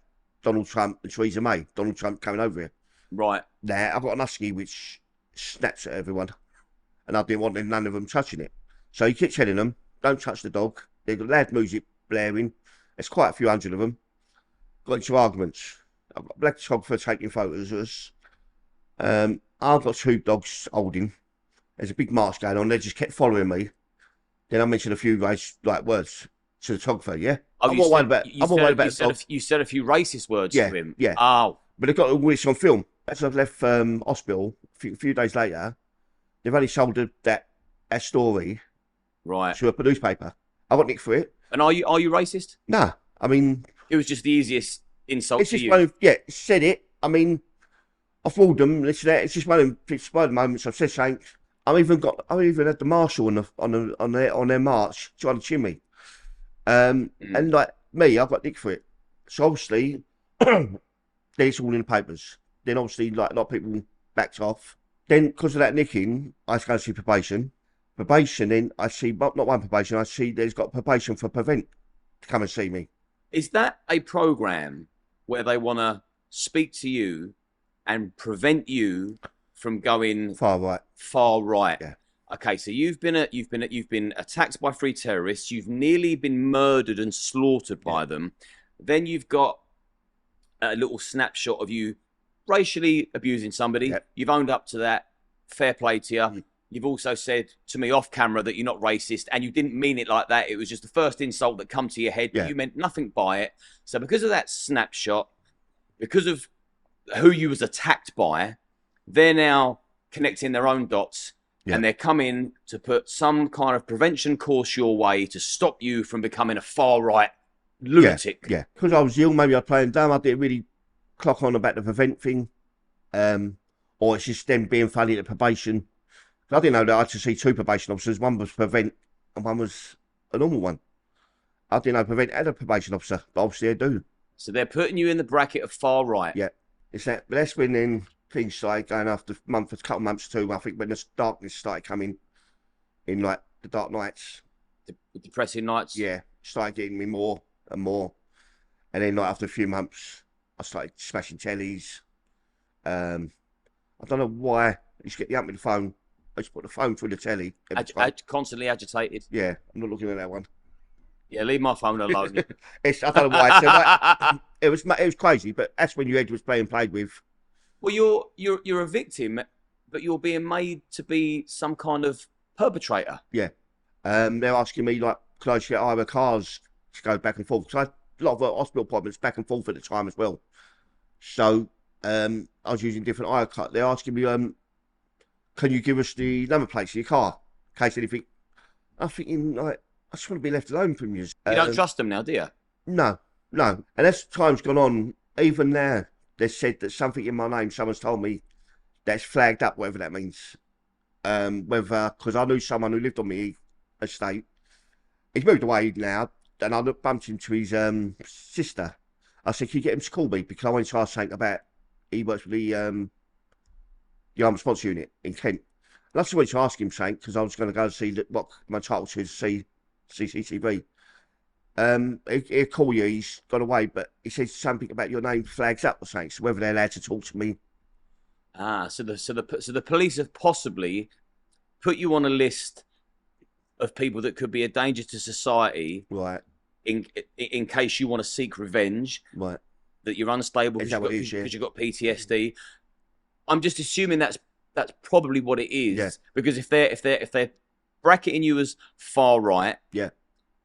Donald Trump and Theresa May. Donald Trump coming over here. Right. Now, I've got an husky which snaps at everyone. And I didn't want none of them touching it. So he kept telling them, don't touch the dog. They've got loud music blaring. There's quite a few hundred of them. Got into arguments. I've got a black photographer taking photos of us. I've got 2 dogs holding. There's a big march going on. They just kept following me. Then I mentioned a few words to the photographer, yeah? I'm not worried about you said a few racist words to him. Yeah. Oh. But they got all this on film. As I've left hospital, a few days later, they've only sold that story to a newspaper. I got nicked for it. And are you racist? Nah. I mean... It was just the easiest insult it's to just you. Said it. I mean, I've fooled them, this and that. It's just one of the moments I've said something. I've even had the marshal on their march trying to chin me. And like me, I've got nicked for it. So obviously, then it's all in the papers. Then obviously, like a lot of people backed off. Then because of that nicking, I go see probation. Probation, then I see not one probation. I see there's got probation for Prevent to come and see me. Is that a program where they want to speak to you and prevent you from going far right? Far right. Yeah. Okay, so you've been attacked by 3 terrorists. You've nearly been murdered and slaughtered by them. Then you've got a little snapshot of you racially abusing somebody. Yep. You've owned up to that. Fair play to you. You've also said to me off camera that you're not racist, and you didn't mean it like that. It was just the first insult that come to your head. Yeah. You meant nothing by it. So because of that snapshot, because of who you was attacked by, they're now connecting their own dots. Yeah. And they're coming to put some kind of prevention course your way to stop you from becoming a far-right lunatic. Yeah, because I was ill, maybe I was playing dumb. I didn't really clock on about the prevent thing. Or it's just them being funny at probation. I didn't know that I had to see 2 probation officers. One was prevent and one was a normal one. I didn't know prevent had a probation officer, but obviously they do. So they're putting you in the bracket of far-right. Yeah. But that's when then things started going after a couple of months too. I think when the darkness started coming in, like the dark nights. The depressing nights? Yeah. Started getting me more and more. And then like after a few months, I started smashing tellies. I don't know why. I used to get the up with the phone. I just put the phone through the telly. Constantly agitated? Yeah, I'm not looking at that one. Yeah, leave my phone alone. I don't know why. It was crazy, but that's when your head was played with. Well, you're a victim, but you're being made to be some kind of perpetrator. Yeah. They're asking me, like, could I get hire cars to go back and forth? Because I had a lot of hospital appointments back and forth at the time as well. So I was using different hire cars. They're asking me, can you give us the number plates of your car in case anything? I'm thinking, like, I just want to be left alone from you. You don't trust them now, do you? No. And as time's gone on, even now, they said that something in my name, someone's told me that's flagged up, whatever that means. Because I knew someone who lived on my estate. He's moved away now, and I bumped into his sister. I said, can you get him to call me? Because I wanted to ask something about, he works with the armed response unit in Kent. And I just wanted to ask him something because I was going to go and see what my title to see CCTV. He'll call you. He's gone away, but he says something about your name flags up or something. So whether they're allowed to talk to me. So the police have possibly put you on a list of people that could be a danger to society, Right. In case you want to seek revenge. Right. That you're unstable because you've got PTSD. I'm just assuming that's probably what it is. Yeah. Because if they're bracketing you as far right, yeah,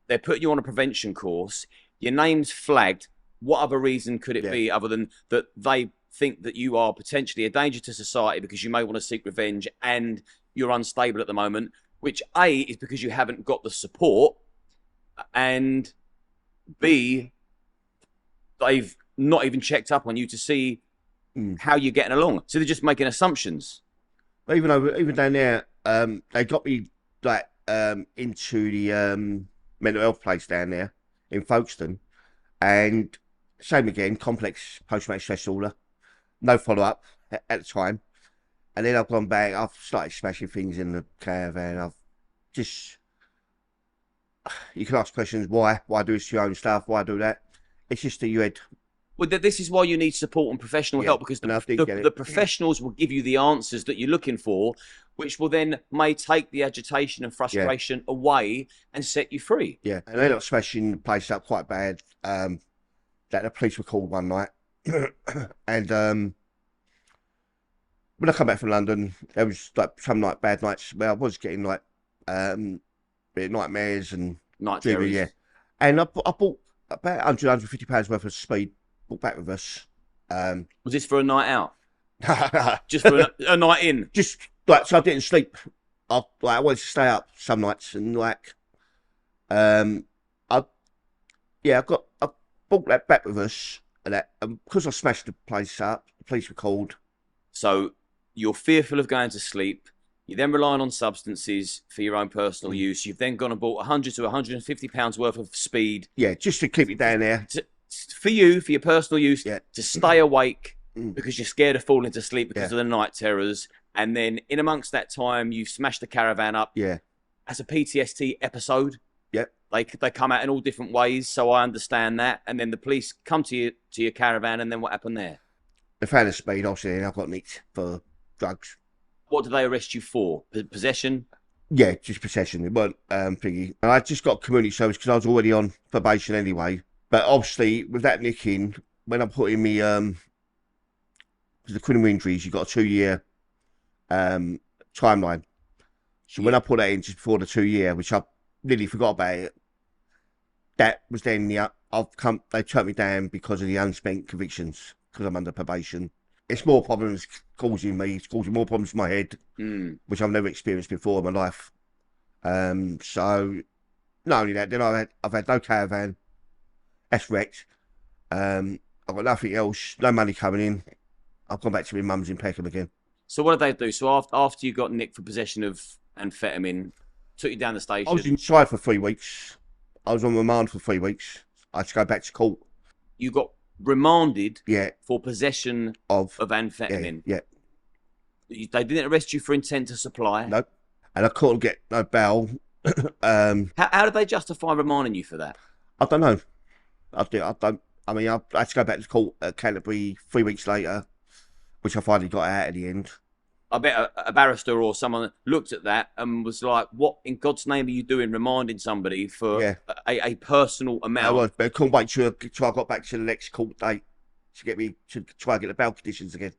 they're putting you on a prevention course. Your name's flagged. What other reason could it be other than that they think that you are potentially a danger to society because you may want to seek revenge and you're unstable at the moment? Which A is because you haven't got the support, and B, they've not even checked up on you to see how you're getting along. So they're just making assumptions. Even down there, they got me like into the mental health place down there in Folkestone, and same again, complex post-traumatic stress disorder, no follow-up at the time. And then I've gone back, I've started smashing things in the caravan. I've just, you can ask questions, why do this to your own stuff, why do that? It's just that you had... Well, this is why you need support and professional help, because the professionals will give you the answers that you're looking for, which will then may take the agitation and frustration away and set you free. Yeah, and they ended up smashing the place up quite bad. That the police were called one night. And when I come back from London, there was like some bad nights where I was getting like nightmares and night terrors. Yeah. And I bought about 150 pounds worth of speed, brought back with us. Was this for a night out? Just for a night in? Just like, so I didn't sleep. I wanted to stay up some nights, and like, I brought that back with us, and that because I smashed the place up, the police were called. So you're fearful of going to sleep. You're then relying on substances for your own personal use. You've then gone and bought 100 to 150 pounds worth of speed. Yeah, just to keep it down there. For your personal use, to stay awake because you're scared of falling to sleep because of the night terrors. And then in amongst that time, you smash the caravan up. Yeah. As a PTSD episode. Yep. They come out in all different ways, so I understand that. And then the police come to your caravan, and then what happened there? They found the speed, obviously, and I got nicked for drugs. What did they arrest you for? Possession? Yeah, just possession. It weren't thingy. And I just got community service because I was already on probation anyway. But obviously, with that nicking, when I put in me, the criminal injuries, you got a 2-year timeline. So when I put that in just before the 2-year, which I nearly forgot about it, that was then they turned me down because of the unspent convictions, because I'm under probation. It's more problems causing me. It's causing more problems in my head, which I've never experienced before in my life. So not only that, then I've had no caravan. That's wrecked. I've got nothing else. No money coming in. I've gone back to my mum's in Peckham again. So what did they do? So after you got nicked for possession of amphetamine, took you down the station. I was inside for 3 weeks. I was on remand for 3 weeks. I had to go back to court. You got remanded for possession of amphetamine. Yeah. They didn't arrest you for intent to supply? Nope. And I couldn't get no bail. How did they justify remanding you for that? I don't know. I had to go back to court at Canterbury 3 weeks later, which I finally got out at the end. I bet a barrister or someone looked at that and was like, what in God's name are you doing remanding somebody for a personal amount? I was, but I couldn't wait till I got back to the next court date to get me to try and get the bail conditions again.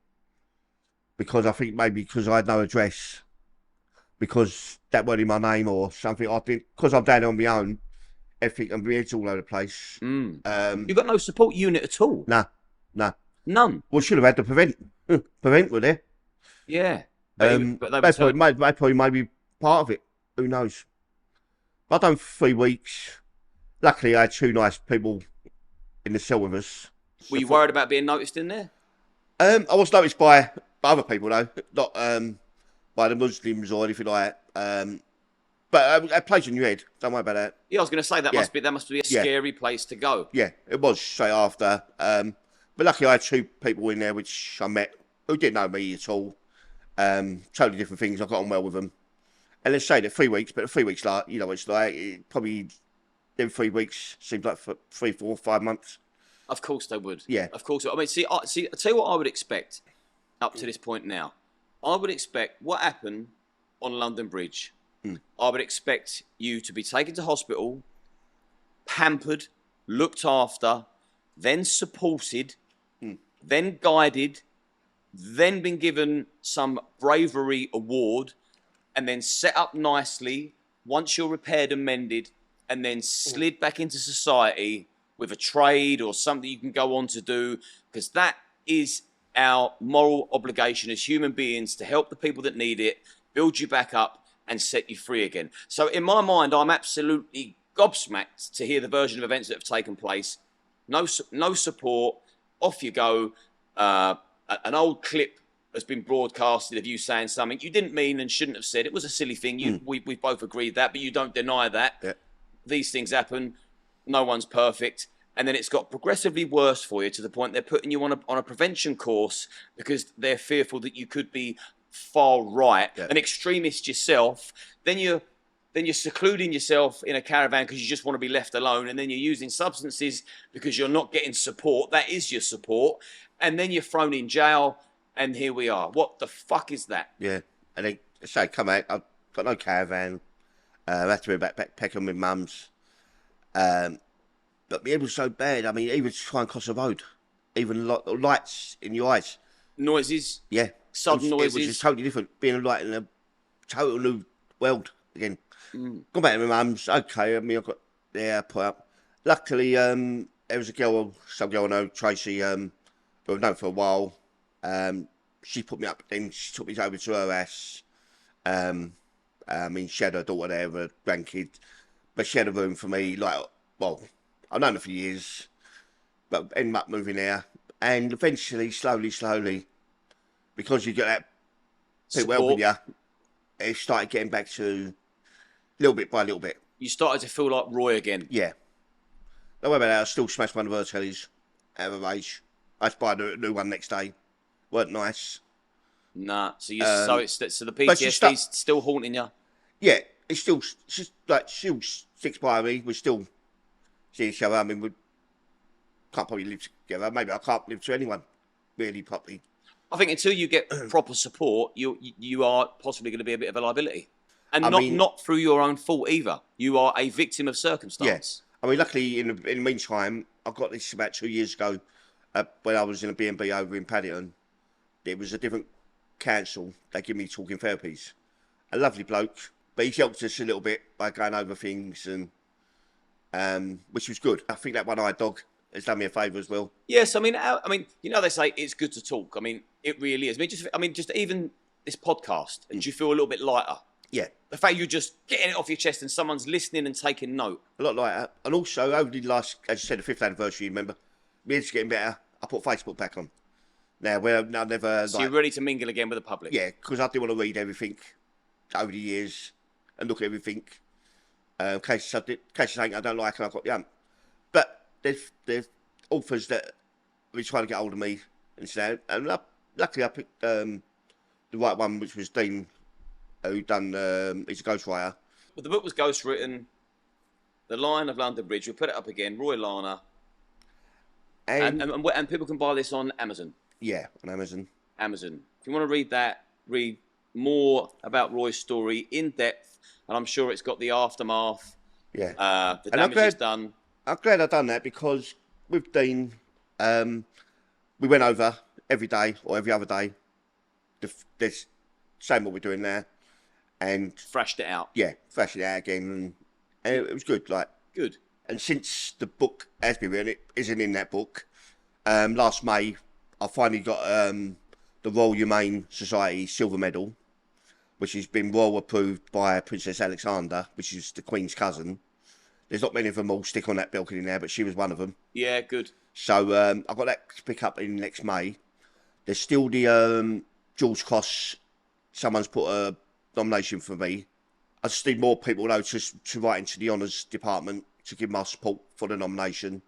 Because I think maybe because I had no address, because that weren't in my name or something. I think because I'm down on my own, everything and my head's all over the place. You've got no support unit at all? Nah. None? Well, should have had the prevent were there. Yeah. But they probably may be part of it. Who knows? I've done 3 weeks. Luckily, I had 2 nice people in the cell with us. Were you worried about being noticed in there? I was noticed by other people, though. Not by the Muslims or anything like that. But that plays on your head. Don't worry about that. Yeah, I was going to say, that must be a scary place to go. Yeah, it was straight after. But luckily, I had 2 people in there which I met who didn't know me at all. Totally different things. I got on well with them. And let's say that 3 weeks, but 3 weeks, like, it's like, probably them 3 weeks seems like for 3, 4, 5 months. Of course they would. Yeah. Of course. I mean, I tell you what I would expect up to this point now. I would expect what happened on London Bridge. I would expect you to be taken to hospital, pampered, looked after, then supported, then guided, then been given some bravery award, and then set up nicely once you're repaired and mended, and then slid back into society with a trade or something you can go on to do, because that is our moral obligation as human beings, to help the people that need it, build you back up and set you free again. So in my mind, I'm absolutely gobsmacked to hear the version of events that have taken place. No support, off you go. An old clip has been broadcasted of you saying something you didn't mean and shouldn't have said. It was a silly thing. We both agreed that, but you don't deny that. Yeah. These things happen. No one's perfect. And then it's got progressively worse for you, to the point they're putting you on a prevention course because they're fearful that you could be far right, an extremist yourself. Then you're secluding yourself in a caravan because you just want to be left alone, and then you're using substances because you're not getting support. That is your support. And then you're thrown in jail, and here we are. What the fuck is that? Yeah. And they say, come out, I've got no caravan. I have to be backpacking with mums. But it was so bad. I mean, even to try and cross the road, even lights in your eyes. Noises. Yeah. Sudden noises. It was just totally different, being like in a total new world again. Gone back to my mum's, okay, I mean, I got there, put up. Luckily, there was a girl, some girl I know, Tracy, who I've known for a while. She put me up, then she took me over to her house. I mean, she had her daughter there, her grandkid, but she had a room for me, like, well, I've known her for years, but ended up moving there. And eventually, slowly, because you get that people helping you, it started getting back to little bit by little bit. You started to feel like Roy again. Yeah. Don't worry about that. I still smashed one of her tellies out of rage. I had to buy a new one next day. Weren't nice. Nah. So the PTSD's still haunting you. Yeah, it's still she'll stick by me. We still see each other. I mean, we can't probably live together. Maybe I can't live to anyone really properly. I think until you get proper support, you are possibly going to be a bit of a liability. And not through your own fault either. You are a victim of circumstance. Yeah. I mean, luckily, in the meantime, I got this about 2 years ago when I was in a B&B over in Paddington. It was a different council. They give me talking therapies. A lovely bloke, but he's helped us a little bit by going over things, and which was good. I think that one-eyed dog has done me a favour as well. Yes, I mean, they say it's good to talk. I mean, it really is. Just even this podcast, do you feel a little bit lighter? Yeah. The fact you're just getting it off your chest and someone's listening and taking note. A lot like that. And also, over the last, as you said, the 5th anniversary, remember? Me it's getting better. I put Facebook back on. Now, I never... So you're ready to mingle again with the public? Yeah, because I do want to read everything over the years and look at everything. In case something I don't like and I've got the hump. But there's authors that have been trying to get hold of me and stuff. And luckily I picked the right one, which was Dean, who done, he's a ghostwriter. Well, the book was ghostwritten. The Lion of London Bridge. We'll put it up again. Roy Larner. And people can buy this on Amazon. Yeah, on Amazon. If you want to read that, read more about Roy's story in depth, and I'm sure it's got the aftermath. Yeah. The damage it's done. I'm glad I've done that, because with Dean, we went over every day or every other day. This same what we're doing now, and thrashed it out. Yeah, thrashed it out again, and it was good. Good. And since the book has been written, it isn't in that book. Last May, I finally got the Royal Humane Society Silver Medal, which has been well approved by Princess Alexander, which is the Queen's cousin. There's not many of them all stick on that balcony now, but she was one of them. Yeah, good. So I got that to pick up in next May. There's still the George Cross. Someone's put a nomination for me. I just need more people though to write into the honours department to give my support for the nomination,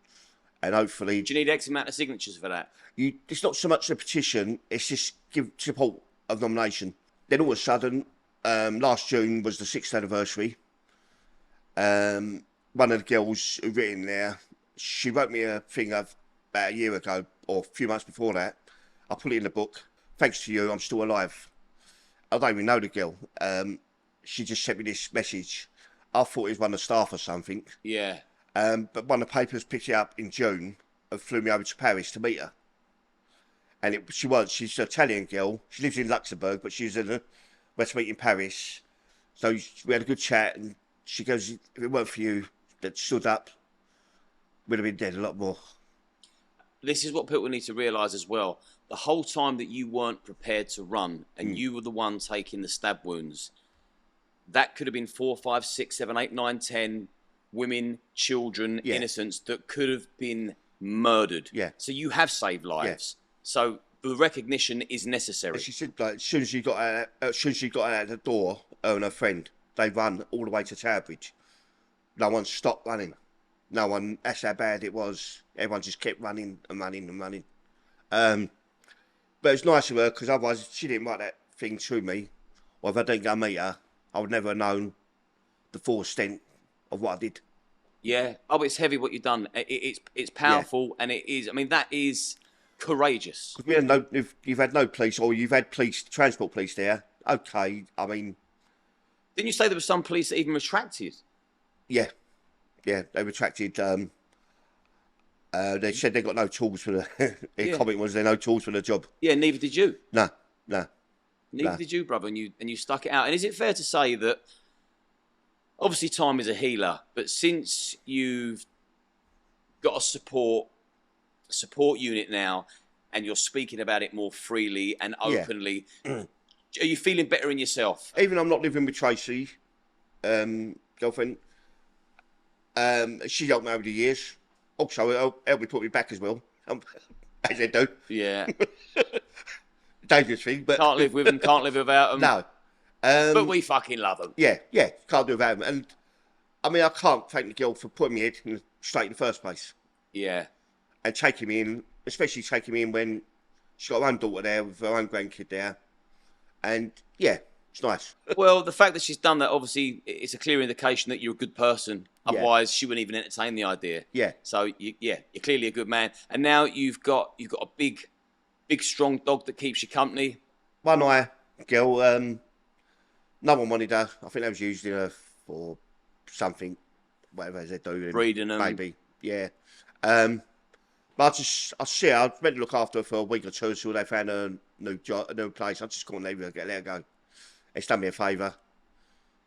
and hopefully. Do you need X amount of signatures for that? It's not so much the petition; it's just give support of nomination. Then all of a sudden, last June was the 6th anniversary. One of the girls who written there, she wrote me a thing of about a year ago, or a few months before that. I put it in the book. Thanks to you, I'm still alive. I don't even know the girl. She just sent me this message. I thought it was one of the staff or something. Yeah. But one of the papers picked it up in June and flew me over to Paris to meet her. And she's an Italian girl. She lives in Luxembourg, but she's in went to meet in Paris. So we had a good chat, and she goes, if it weren't for you that stood up, we'd have been dead a lot more. This is what people need to realise as well. The whole time that you weren't prepared to run and you were the one taking the stab wounds, that could have been 4, 5, 6, 7, 8, 9, 10 women, children, innocents that could have been murdered. Yeah. So you have saved lives. Yeah. So the recognition is necessary. She said, like, as soon as she got out the door, her and her friend, they run all the way to Tower Bridge. No one stopped running. No one. That's how bad it was. Everyone just kept running and running and running. But it's nice of her, because otherwise she didn't write that thing to me. Or if I didn't go meet her, I would never have known the full extent of what I did. Yeah. Oh, it's heavy what you've done. It's powerful, and it is. I mean, that is courageous. We had if you've had no police, or you've had police, transport police there, okay, I mean... Didn't you say there were some police that even retracted? Yeah, they retracted. They said they got no tools for the... Their comment was there no tools for the job. Yeah, neither did you. No. Neither did you, brother, and you stuck it out. And is it fair to say that, obviously time is a healer, but since you've got a support unit now, and you're speaking about it more freely and openly, are you feeling better in yourself? Even I'm not living with Tracy, girlfriend. She's helped me over the years. Also, helped me put me back as well, as they do. Yeah. Dangerous thing, but... Can't live with them, can't live without them. No. But we fucking love them. Yeah, can't do without them. And, I mean, I can't thank the girl for putting me straight in the first place. Yeah. And taking me in, especially taking me in when she's got her own daughter there with her own grandkid there. And, yeah, it's nice. Well, the fact that she's done that, obviously, it's a clear indication that you're a good person. Otherwise, she wouldn't even entertain the idea. Yeah. So, you're clearly a good man. And now you've got a big, strong dog that keeps you company. One eye girl, no one wanted her. I think they was using her for something, whatever they're doing. Breeding them. Maybe, yeah. But I see her. I was meant to look after her for a week or two until they found a new job, a new place. I just couldn't leave her, let her go. It's done me a favour.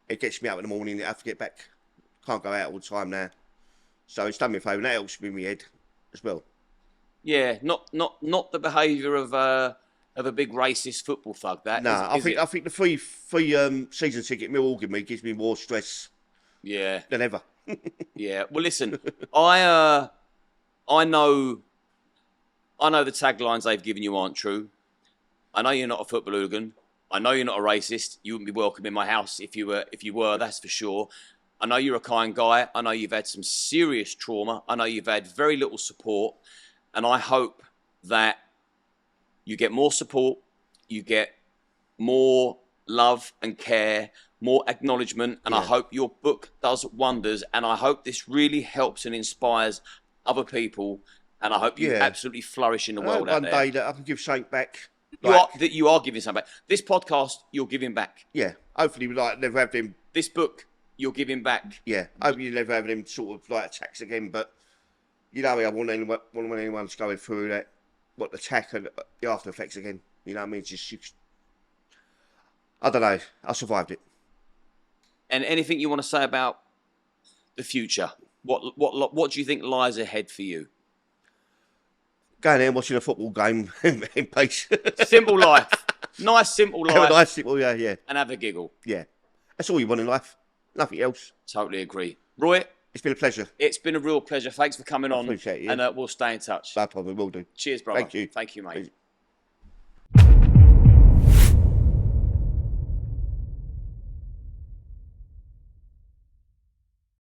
It gets me up in the morning. I have to get back. Can't go out all the time now. So it's done me a favour. And that helps me in my head as well. Yeah, not the behaviour of a big racist football thug. That I think the free season ticket Millwall give me gives me more stress. Yeah. Than ever. Yeah. Well, listen, I know the taglines they've given you aren't true. I know you're not a football hooligan. I know you're not a racist. You wouldn't be welcome in my house if you were. That's for sure. I know you're a kind guy. I know you've had some serious trauma. I know you've had very little support. And I hope that you get more support, you get more love and care, more acknowledgement, and I hope your book does wonders, and I hope this really helps and inspires other people, and I hope you absolutely flourish in the world out there. One day that I can give something back. You are giving something back. This podcast, you're giving back. Yeah, hopefully never have them... This book, you're giving back. Yeah, hopefully you never have them sort of attacks again, but... You know, I wouldn't want anyone going through that, what the attack and the after effects again. You know what I mean? Just, I don't know. I survived it. And anything you want to say about the future? What do you think lies ahead for you? Going there and watching a football game in peace. Simple life. Nice, simple life. Nice, simple, yeah. And have a giggle. Yeah. That's all you want in life. Nothing else. Totally agree. Roy? It's been a pleasure. It's been a real pleasure. Thanks for coming on. Appreciate it. And we'll stay in touch. No problem, we'll do. Cheers, brother. Thank you. Thank you, mate.